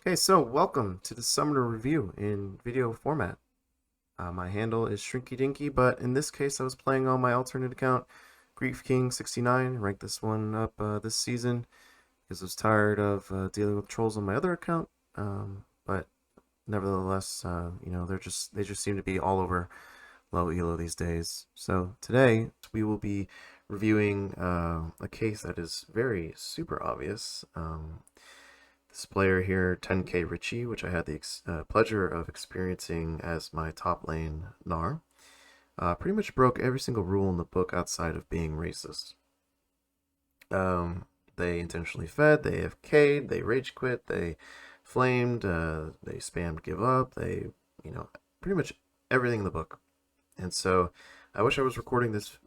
Okay, so welcome to the Summoner Review in video format. My handle is Shrinky Dinky, but in this case I was playing on my alternate account, Grief King 69. Ranked this one up this season because I was tired of dealing with trolls on my other account. But nevertheless, they just seem to be all over low elo these days. So today we will be reviewing a case that is very super obvious. This player here, 10K Richie, which I had the pleasure of experiencing as my top lane Gnar, pretty much broke every single rule in the book outside of being racist. They intentionally fed, they AFK'd, they rage quit, they flamed, they spammed give up, pretty much everything in the book. And so I wish I was recording this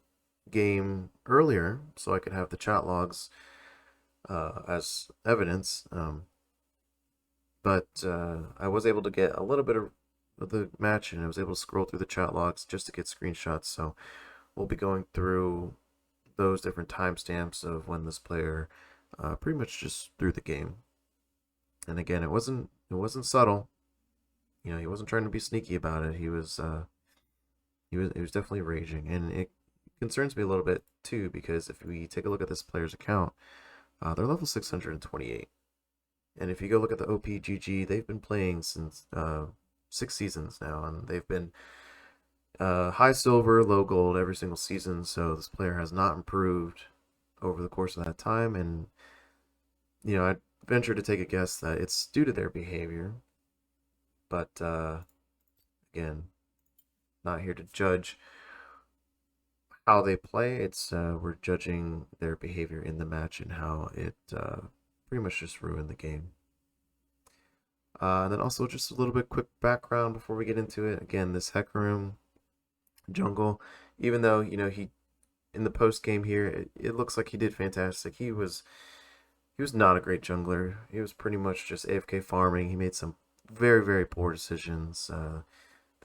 game earlier so I could have the chat logs as evidence. But I was able to get a little bit of the match, and I was able to scroll through the chat logs just to get screenshots. So we'll be going through those different timestamps of when this player pretty much just threw the game. And again, it wasn't subtle. You know, he wasn't trying to be sneaky about it. He was definitely raging, and it concerns me a little bit too because if we take a look at this player's account, they're level 628. And if you go look at the OPGG, they've been playing since 6 seasons now, and they've been high silver, low gold every single season. So this player has not improved over the course of that time, and I'd venture to take a guess that it's due to their behavior. But again, not here to judge how they play. It's we're judging their behavior in the match and how it pretty much just ruined the game. And then also just a little bit quick background before we get into it. Again, this Hecarim jungle, even though he in the post game here, it looks like he did fantastic. He was not a great jungler. He was pretty much just AFK farming. He made some very, very poor decisions. The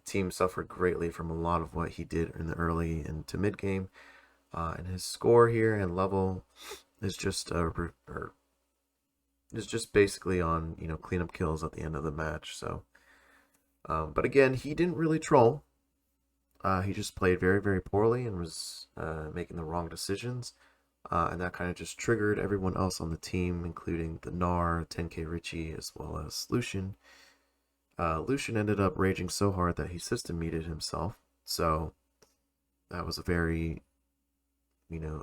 team suffered greatly from a lot of what he did in the early and to mid game. And his score here and level is just basically on cleanup kills at the end of the match. So, but again, he didn't really troll. He just played very, very poorly and was making the wrong decisions. And that kind of just triggered everyone else on the team, including the Gnar, 10K Richie, as well as Lucian. Lucian ended up raging so hard that he system muted himself. So that was a very,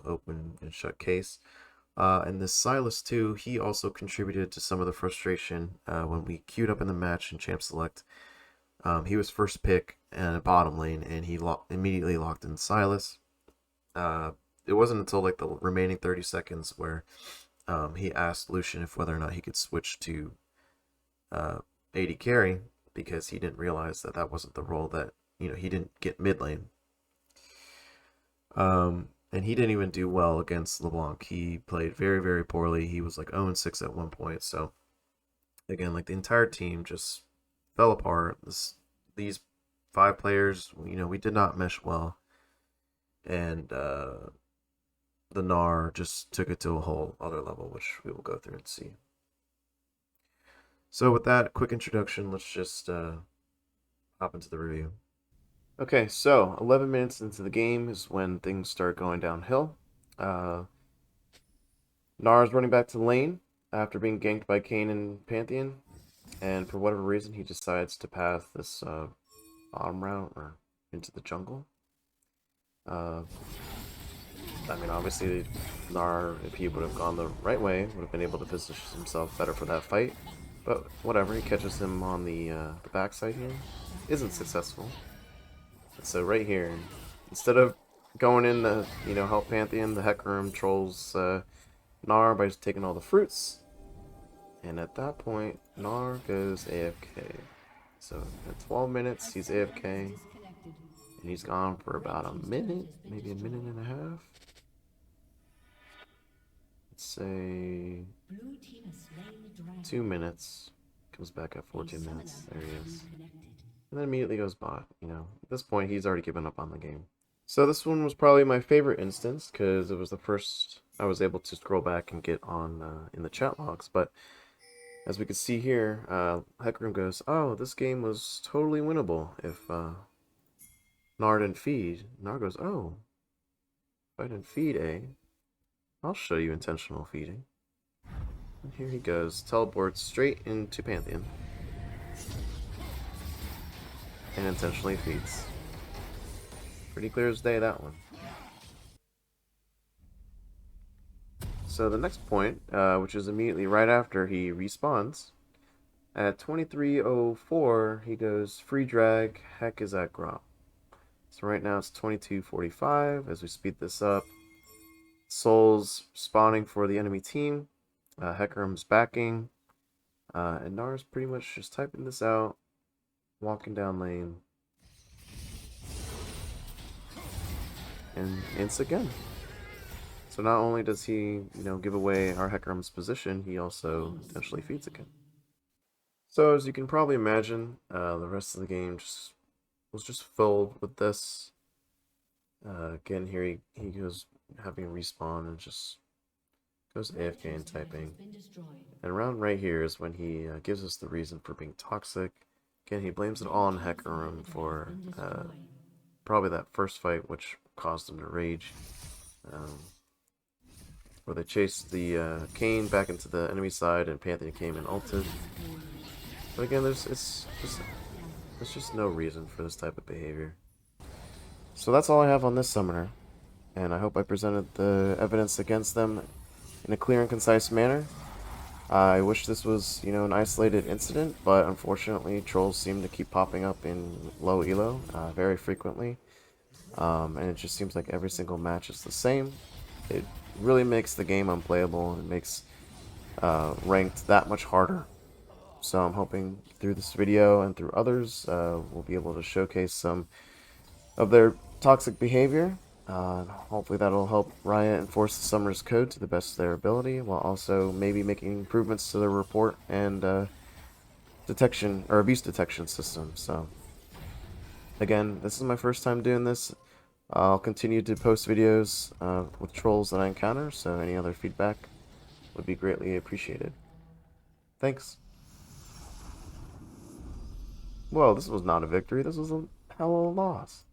open and shut case. And this Silas too, he also contributed to some of the frustration when we queued up in the match in Champ Select. He was first pick and bottom lane, and he immediately locked in Silas. It wasn't until like the remaining 30 seconds where he asked Lucian if whether or not he could switch to AD carry, because he didn't realize that that wasn't the role that he didn't get mid lane. And he didn't even do well against LeBlanc. He played very, very poorly. He was like 0-6 at one point. So again, like the entire team just fell apart. These 5 players, we did not mesh well, and the Gnar just took it to a whole other level, which we will go through and see. So with that quick introduction, let's just hop into the review. Okay, so 11 minutes into the game is when things start going downhill. Gnar's running back to the lane after being ganked by Kayn and Pantheon, and for whatever reason he decides to path this bottom route or into the jungle. I mean, obviously, Gnar, if he would have gone the right way, would have been able to position himself better for that fight. But whatever, he catches him on the backside here. Isn't successful. And so right here, instead of going in to help Pantheon, the Hecarim trolls Gnar by just taking all the fruits. And at that point, Gnar goes AFK. So at 12 minutes, he's AFK. And he's gone for about a minute, maybe a minute and a half. Let's say 2 minutes. Comes back at 14 minutes. There he is. And then immediately goes bot. At this point, he's already given up on the game. So this one was probably my favorite instance because it was the first I was able to scroll back and get on in the chat logs. But As we can see here, Hecarim goes, "Oh, this game was totally winnable if Nar didn't feed." Nar goes, "Oh, if I didn't feed, eh? I'll show you intentional feeding." And here he goes, teleports straight into Pantheon and intentionally feeds. Pretty clear as day, that one. So the next point, which is immediately right after he respawns, at 23:04, he goes, "Free drag, heck is that Gromp." So right now it's 22:45. As we speed this up, Soul's spawning for the enemy team. Hecarim's backing. And Nar's pretty much just typing this out, walking down lane. And ints again. So not only does he, give away our Hecarim's position, he also intentionally feeds again. So as you can probably imagine, the rest of the game was just filled with this. Again, here he goes having a respawn and just goes AFK and typing. And around right here is when he gives us the reason for being toxic. Again, he blames it all on Hecarim for probably that first fight, which caused him to rage. Where they chased the Kayn back into the enemy side, and Pantheon came and ulted. But again, there's just no reason for this type of behavior. So that's all I have on this summoner, and I hope I presented the evidence against them in a clear and concise manner. I wish this was, an isolated incident, but unfortunately, trolls seem to keep popping up in low elo very frequently, and it just seems like every single match is the same. It really makes the game unplayable. It makes ranked that much harder. So I'm hoping through this video and through others, we'll be able to showcase some of their toxic behavior. Hopefully that'll help Riot enforce the Summoner's Code to the best of their ability, while also maybe making improvements to their report and detection or abuse detection system. So again, this is my first time doing this. I'll continue to post videos with trolls that I encounter, so any other feedback would be greatly appreciated. Thanks. Well, this was not a victory. This was a hell of a loss.